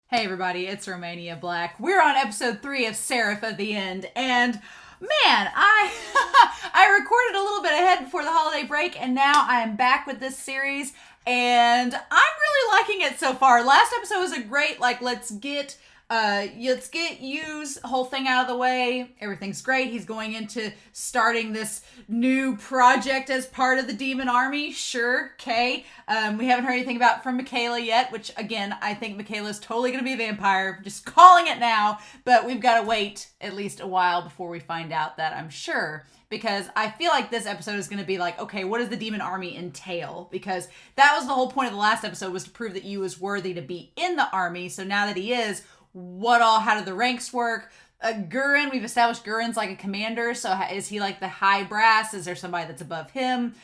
Hey everybody, it's Romania Black. We're on episode 3 of Seraph of the End, and man, I I recorded a little bit ahead before the holiday break, and now I am back with this series, and I'm really liking it so far. Last episode was a great, let's get Yu's whole thing out of the way. Everything's great. He's going into starting this new project as part of the demon army. Sure, okay. We haven't heard anything about from Michaela yet, which again, I think Michaela's totally going to be a vampire. Just calling it now, but we've got to wait at least a while before we find out that, I'm sure. Because I feel like this episode is going to be like, okay, what does the demon army entail? Because that was the whole point of the last episode, was to prove that Yu was worthy to be in the army. So now that he is, how do the ranks work? Gurren, we've established Gurren's like a commander. So is he like the high brass? Is there somebody that's above him?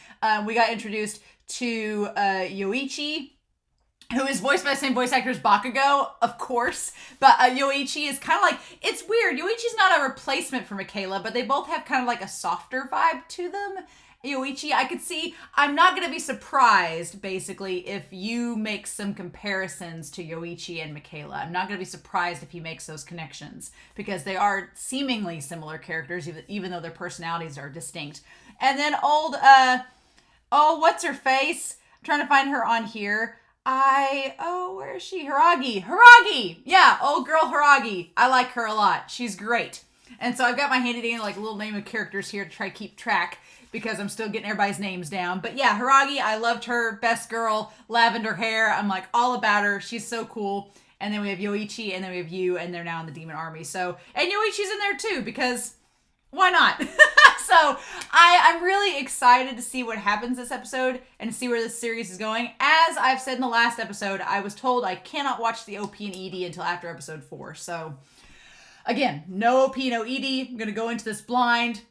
We got introduced to Yoichi, who is voiced by the same voice actor as Bakugo, of course. But Yoichi is kind of like, it's weird. Yoichi's not a replacement for Michaela, but they both have kind of like a softer vibe to them. Yoichi, I could see, I'm not going to be surprised, basically, if you make some comparisons to Yoichi and Michaela. I'm not going to be surprised if he makes those connections, because they are seemingly similar characters, even though their personalities are distinct. And then what's her face? I'm trying to find her on here. Where is she? Hiragi! Yeah, old girl Hiragi. I like her a lot. She's great. And so I've got my handy dandy like little name of characters here to try to keep track, because I'm still getting everybody's names down. But yeah, Hiragi, I loved her. Best girl, lavender hair. I'm like all about her. She's so cool. And then we have Yoichi, and then we have Yu, and they're now in the demon army. So, and Yoichi's in there too, because why not? So I'm really excited to see what happens this episode and to see where this series is going. As I've said in the last episode, I was told I cannot watch the OP and ED until after episode 4. So again, no OP, no ED. I'm going to go into this blind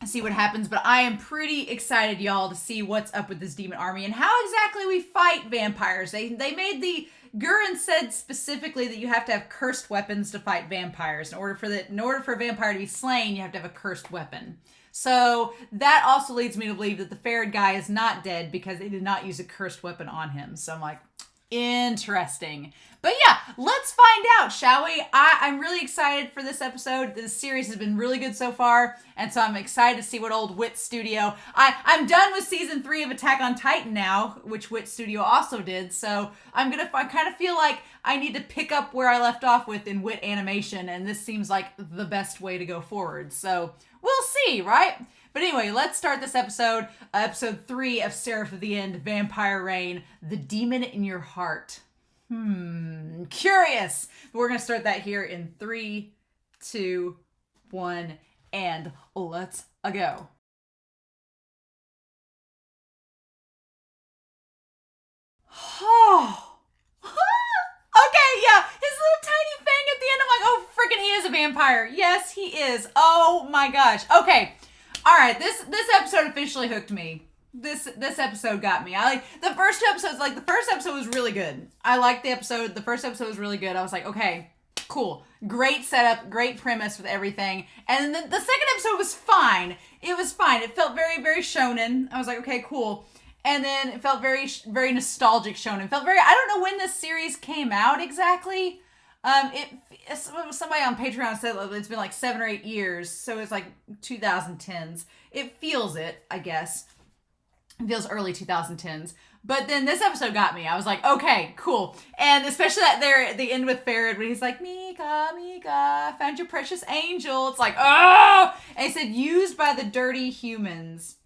and see what happens. But I am pretty excited, y'all, to see what's up with this demon army and how exactly we fight vampires. They made the... Gurren said specifically that you have to have cursed weapons to fight vampires. In order for a vampire to be slain, you have to have a cursed weapon. So that also leads me to believe that the ferret guy is not dead because they did not use a cursed weapon on him. So I'm like, interesting. But yeah, let's find out, shall we? I'm really excited for this episode. This series has been really good so far, and so I'm excited to see what old Wit Studio... I'm done with season 3 of Attack on Titan now, which Wit Studio also did, so I kind of feel like I need to pick up where I left off with in Wit Animation, and this seems like the best way to go forward. So we'll see, right? But anyway, let's start this episode, episode 3 of Seraph of the End, Vampire Reign, The Demon in Your Heart. Curious. But we're going to start that here in 3, 2, 1, and let's go. Oh. Okay, yeah. His little tiny fang at the end. I'm like, oh, freaking he is a vampire. Yes, he is. Oh my gosh. Okay. All right, this episode officially hooked me. This episode got me. The first episode was really good. I liked the episode. The first episode was really good. I was like, okay, cool. Great setup, great premise with everything. And then the second episode was fine. It was fine. It felt very, very shonen. I was like, okay, cool. And then it felt very, very nostalgic shonen. It felt very, I don't know when this series came out exactly. Somebody on Patreon said it's been like 7 or 8 years, so it's like 2010s. It feels it, I guess. It feels early 2010s. But then this episode got me. I was like, okay, cool. And especially that there at the end with Farad, when he's like, Mika, Mika, I found your precious angel. It's like, oh! And he said, used by the dirty humans.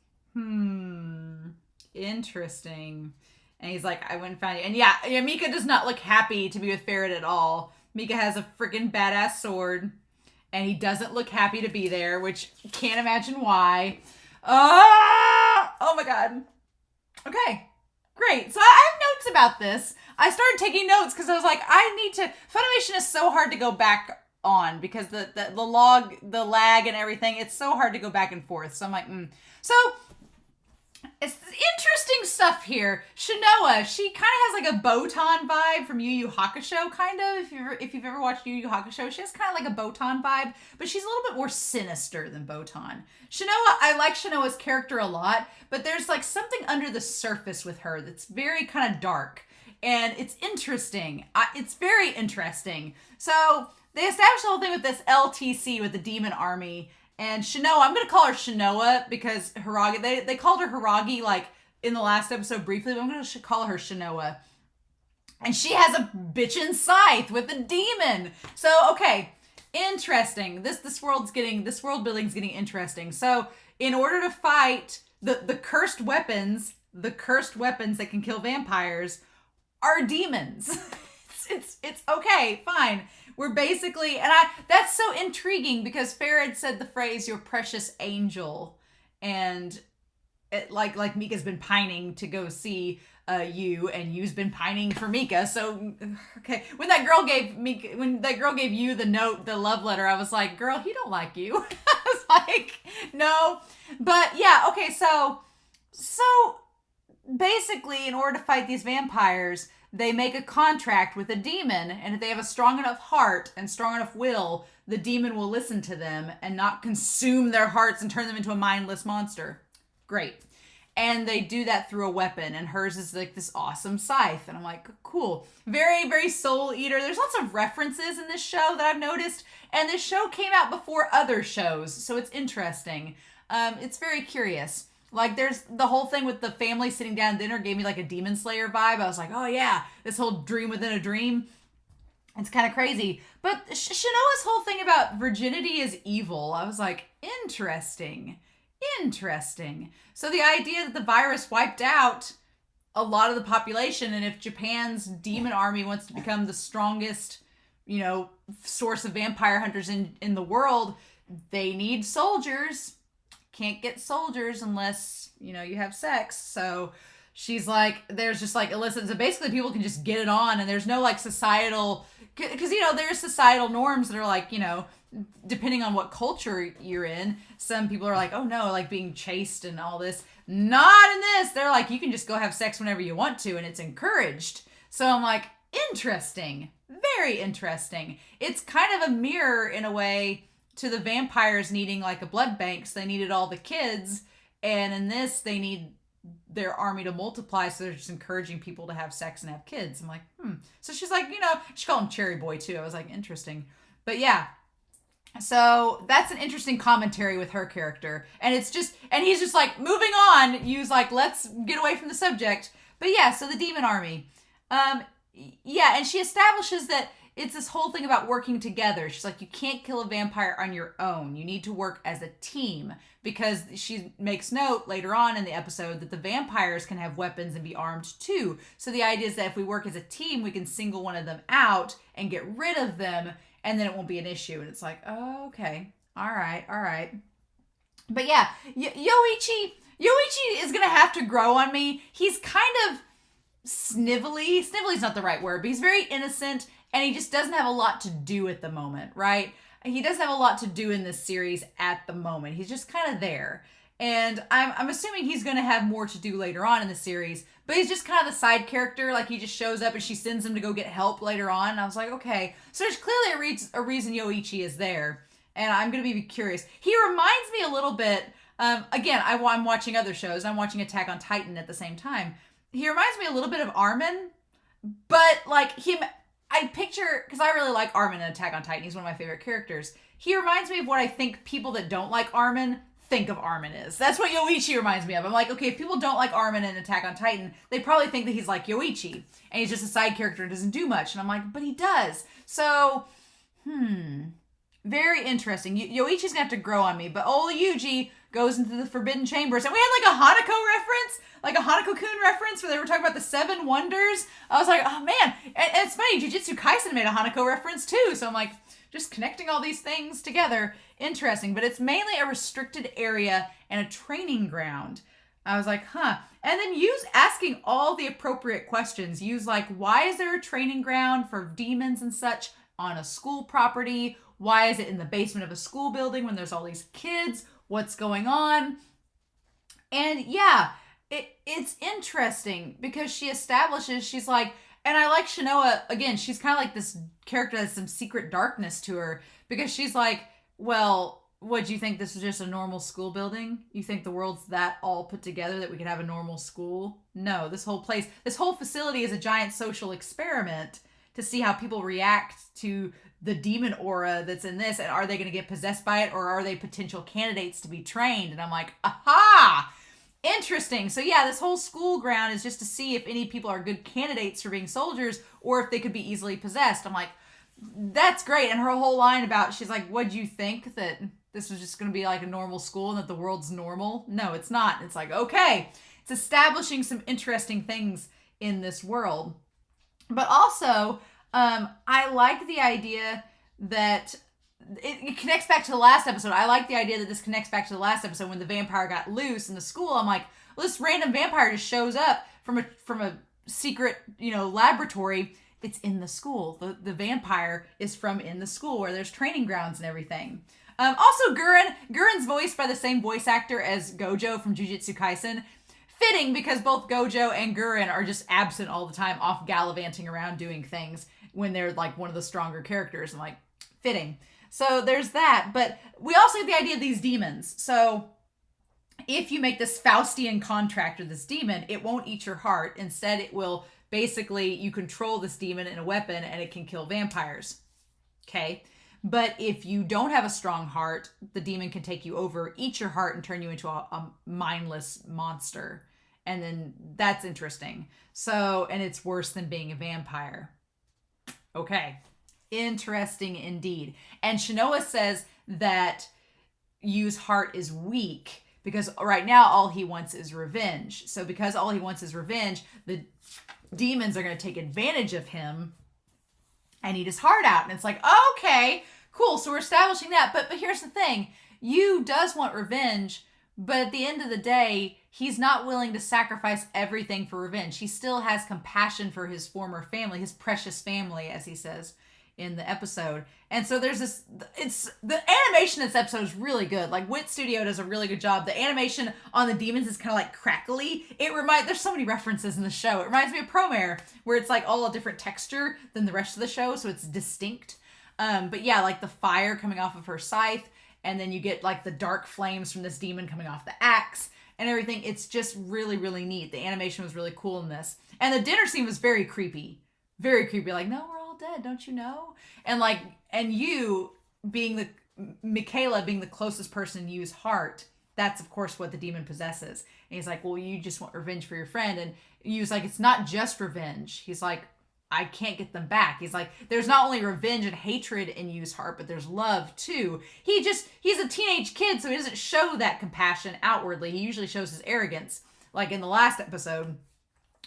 Interesting. And he's like, I went and found you. And yeah, Mika does not look happy to be with Farad at all. Mika has a freaking badass sword, and he doesn't look happy to be there, which can't imagine why. Oh my god. Okay, great. So I have notes about this. I started taking notes because I was like, Funimation is so hard to go back on because the lag and everything, it's so hard to go back and forth. So I'm like, So it's interesting stuff here. Shinoa, she kind of has like a Botan vibe from Yu Yu Hakusho, kind of. If you've ever watched Yu Yu Hakusho, she has kind of like a Botan vibe, but she's a little bit more sinister than Botan. Shinoa, I like Shinoa's character a lot, but there's like something under the surface with her that's very kind of dark. And it's interesting. It's very interesting. So they established the whole thing with this LTC, with the demon army. And Shinoa, I'm going to call her Shinoa because Hiragi, they called her Hiragi like in the last episode briefly, but I'm going to call her Shinoa. And she has a bitchin' scythe with a demon. So, okay, interesting. This world building's getting interesting. So, in order to fight the cursed weapons that can kill vampires are demons. it's okay, fine. We're basically, and that's so intriguing because Farad said the phrase "your precious angel," and it, like Mika's been pining to go see you, and you's been pining for Mika. So okay, when that girl gave you the note, the love letter, I was like, girl, he don't like you. I was like, no, but yeah, okay, so basically, in order to fight these vampires, they make a contract with a demon, and if they have a strong enough heart and strong enough will, the demon will listen to them and not consume their hearts and turn them into a mindless monster. Great. And they do that through a weapon, and hers is like this awesome scythe. And I'm like, cool. Very, very soul eater. There's lots of references in this show that I've noticed, and this show came out before other shows, so it's interesting. It's very curious. Like, there's the whole thing with the family sitting down at dinner gave me like a Demon Slayer vibe. I was like, oh yeah, this whole dream within a dream. It's kind of crazy. But Shinoa's whole thing about virginity is evil, I was like, interesting. So the idea that the virus wiped out a lot of the population, and if Japan's demon army wants to become the strongest, source of vampire hunters in the world, they need soldiers. Can't get soldiers unless, you have sex. So she's like, there's just like illicit. So basically people can just get it on, and there's no like societal, because, there's societal norms that are like, depending on what culture you're in, some people are like, oh no, like being chaste and all this. Not in this. They're like, you can just go have sex whenever you want to, and it's encouraged. So I'm like, interesting. Very interesting. It's kind of a mirror in a way to the vampires needing like a blood bank. So they needed all the kids, and in this they need their army to multiply, so they're just encouraging people to have sex and have kids. I'm like, So she's like, she called him Cherry Boy too. I was like, interesting. But yeah, so that's an interesting commentary with her character, and he's just like, moving on. You's like, let's get away from the subject. But yeah, so the demon army, yeah, and she establishes that it's this whole thing about working together. She's like, you can't kill a vampire on your own. You need to work as a team, because she makes note later on in the episode that the vampires can have weapons and be armed too. So the idea is that if we work as a team, we can single one of them out and get rid of them, and then it won't be an issue. And it's like, oh, okay. All right. But yeah, Yoichi is going to have to grow on me. He's kind of snivelly. Snivelly's not the right word, but he's very innocent, and he just doesn't have a lot to do at the moment, right? He doesn't have a lot to do in this series at the moment. He's just kind of there. And I'm assuming he's going to have more to do later on in the series, but he's just kind of the side character. Like, he just shows up and she sends him to go get help later on. And I was like, okay. So there's clearly a reason Yoichi is there. And I'm going to be curious. He reminds me a little bit, again, I'm watching other shows. I'm watching Attack on Titan at the same time. He reminds me a little bit of Armin, but like him, I picture, because I really like Armin in Attack on Titan. He's one of my favorite characters. He reminds me of what I think people that don't like Armin think of Armin is. That's what Yoichi reminds me of. I'm like, okay, if people don't like Armin in Attack on Titan, they probably think that he's like Yoichi, and he's just a side character and doesn't do much. And I'm like, but he does. So, very interesting. Yoichi's gonna have to grow on me, but old Yuji goes into the Forbidden Chambers, and we had like a Hanako reference, like a Hanako-kun reference, where they were talking about the 7 wonders. I was like, oh man, and it's funny, Jujutsu Kaisen made a Hanako reference too, so I'm like, just connecting all these things together, interesting. But it's mainly a restricted area and a training ground. I was like, huh. And then use asking all the appropriate questions. Use like, why is there a training ground for demons and such on a school property? Why is it in the basement of a school building when there's all these kids? What's going on? And yeah, it's interesting because she establishes, she's like, and I like Shinoa, again, she's kind of like this character that has some secret darkness to her, because she's like, well, what, do you think this was just a normal school building? You think the world's that all put together that we could have a normal school? No, this whole place, this whole facility is a giant social experiment to see how people react to the demon aura that's in this, and are they going to get possessed by it, or are they potential candidates to be trained? And I'm like, aha! Interesting. So yeah, this whole school ground is just to see if any people are good candidates for being soldiers, or if they could be easily possessed. I'm like, that's great. And her whole line about, she's like, what'd you think, that this was just going to be like a normal school and that the world's normal? No, it's not. It's like, okay, it's establishing some interesting things in this world. But also, I like the idea that it connects back to the last episode. I like the idea that this connects back to the last episode when the vampire got loose in the school. I'm like, well, this random vampire just shows up from a secret, laboratory. It's in the school. The vampire is from in the school where there's training grounds and everything. Also, Gurren's voiced by the same voice actor as Gojo from Jujutsu Kaisen. Fitting, because both Gojo and Gurren are just absent all the time, off gallivanting around doing things when they're like one of the stronger characters. I'm like, fitting. So there's that. But we also have the idea of these demons. So if you make this Faustian contract with this demon, it won't eat your heart. Instead, it will basically, you control this demon in a weapon and it can kill vampires. Okay? But if you don't have a strong heart, the demon can take you over, eat your heart, and turn you into a mindless monster. And then that's interesting. So, and it's worse than being a vampire. Okay. Interesting indeed. And Shinoa says that Yu's heart is weak because right now all he wants is revenge. So because all he wants is revenge, the demons are going to take advantage of him and eat his heart out. And it's like, okay, cool. So we're establishing that. But here's the thing. Yu does want revenge, but at the end of the day, he's not willing to sacrifice everything for revenge. He still has compassion for his former family, his precious family, as he says in the episode. And so there's this, the animation in this episode is really good. Like, Wit Studio does a really good job. The animation on the demons is kind of like crackly. There's so many references in the show. It reminds me of Promare, where it's like all a different texture than the rest of the show, so it's distinct. But yeah, like the fire coming off of her scythe, and then you get like the dark flames from this demon coming off the axe and everything. It's just really, really neat. The animation was really cool in this. And the dinner scene was very creepy. Very creepy. Like, no, we're all dead, don't you know? And like, and you being Michaela being the closest person to Yu's heart, that's of course what the demon possesses. And he's like, well, you just want revenge for your friend. And Yu's like, it's not just revenge. He's like, I can't get them back. He's like, there's not only revenge and hatred in Yu's heart, but there's love too. He's a teenage kid, so he doesn't show that compassion outwardly. He usually shows his arrogance, like in the last episode.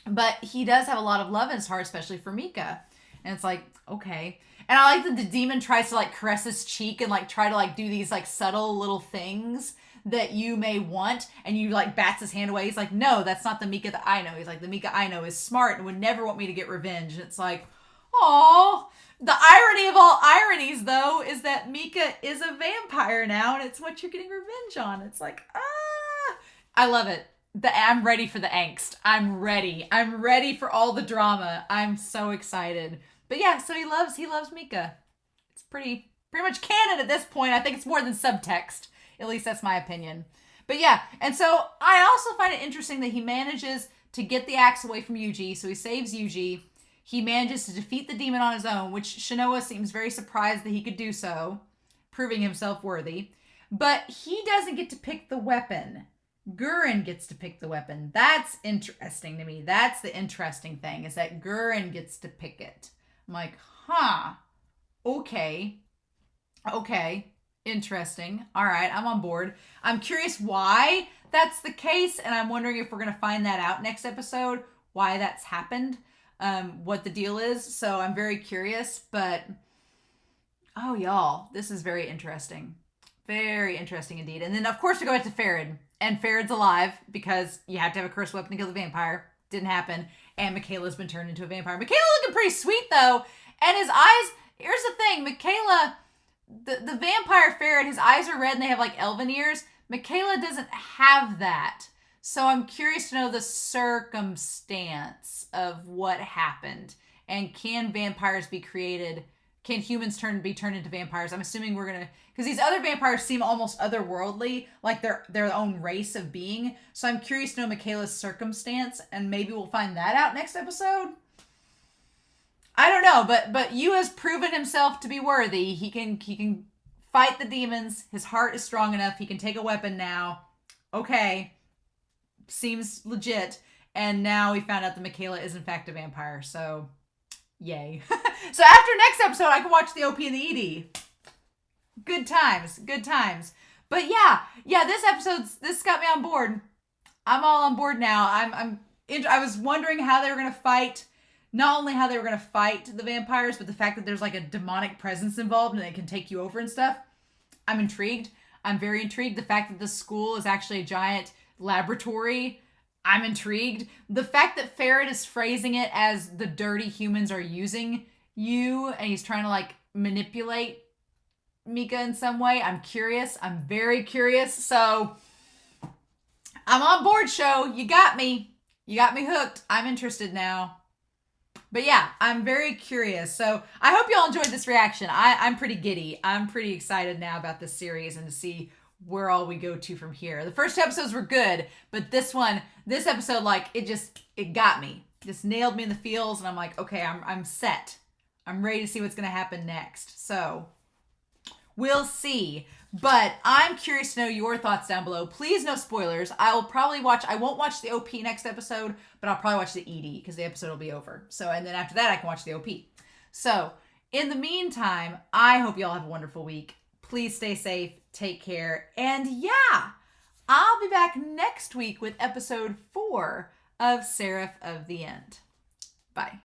But he does have a lot of love in his heart, especially for Mika. And it's like, okay. And I like that the demon tries to like caress his cheek and like try to like do these like subtle little things that you may want, and you like bats his hand away. He's like, no, that's not the Mika that I know. He's like, the Mika I know is smart and would never want me to get revenge. And it's like, oh, the irony of all ironies though is that Mika is a vampire now, and it's what you're getting revenge on. It's like, I love it. I'm ready for the angst. I'm ready for all the drama. I'm so excited. But yeah, so he loves Mika. It's pretty much canon at this point. I think it's more than subtext. At least that's my opinion. But yeah, and so I also find it interesting that he manages to get the axe away from Yuji. So he saves Yuji. He manages to defeat the demon on his own, which Shinoa seems very surprised that he could do so, proving himself worthy. But he doesn't get to pick the weapon. Gurren gets to pick the weapon. That's interesting to me. That's the interesting thing, is that Gurren gets to pick it. I'm like, okay. Interesting. All right, I'm on board. I'm curious why that's the case, and I'm wondering if we're going to find that out next episode, why that's happened, what the deal is. So I'm very curious, but oh, y'all, this is very interesting. Very interesting indeed. And then, of course, we go back to Farid, and Farid's alive because you have to have a cursed weapon to kill the vampire. Didn't happen. And Michaela's been turned into a vampire. Michaela looking pretty sweet, though, and his eyes, here's the thing, Michaela... The vampire Farid, his eyes are red and they have like elven ears. Michaela doesn't have that. So I'm curious to know the circumstance of what happened. And can vampires be created can humans be turned into vampires? I'm assuming we're gonna, because these other vampires seem almost otherworldly, like they're their own race of being. So I'm curious to know Michaela's circumstance, and maybe we'll find that out next episode. I don't know, but Yu has proven himself to be worthy. He can fight the demons. His heart is strong enough. He can take a weapon now. Okay, seems legit. And now we found out that Michaela is in fact a vampire. So, yay. So after next episode, I can watch the OP and the ED. Good times. Good times. But yeah, this got me on board. I'm all on board now. I was wondering how they were going to fight. Not only how they were going to fight the vampires, but the fact that there's like a demonic presence involved and it can take you over and stuff. I'm intrigued. I'm very intrigued. The fact that the school is actually a giant laboratory, I'm intrigued. The fact that Ferret is phrasing it as the dirty humans are using you and he's trying to like manipulate Mika in some way. I'm curious. I'm very curious. So I'm on board, show. You got me. You got me hooked. I'm interested now. But yeah, I'm very curious. So I hope y'all enjoyed this reaction. I'm pretty giddy. I'm pretty excited now about this series and to see where all we go to from here. The first episodes were good, but this episode, like, it got me. Just nailed me in the feels, and I'm like, okay, I'm set. I'm ready to see what's going to happen next. So we'll see. But I'm curious to know your thoughts down below. Please, no spoilers. I won't watch the OP next episode, but I'll probably watch the ED because the episode will be over. So, and then after that, I can watch the OP. So, in the meantime, I hope y'all have a wonderful week. Please stay safe, take care, and yeah, I'll be back next week with episode 4 of Seraph of the End. Bye.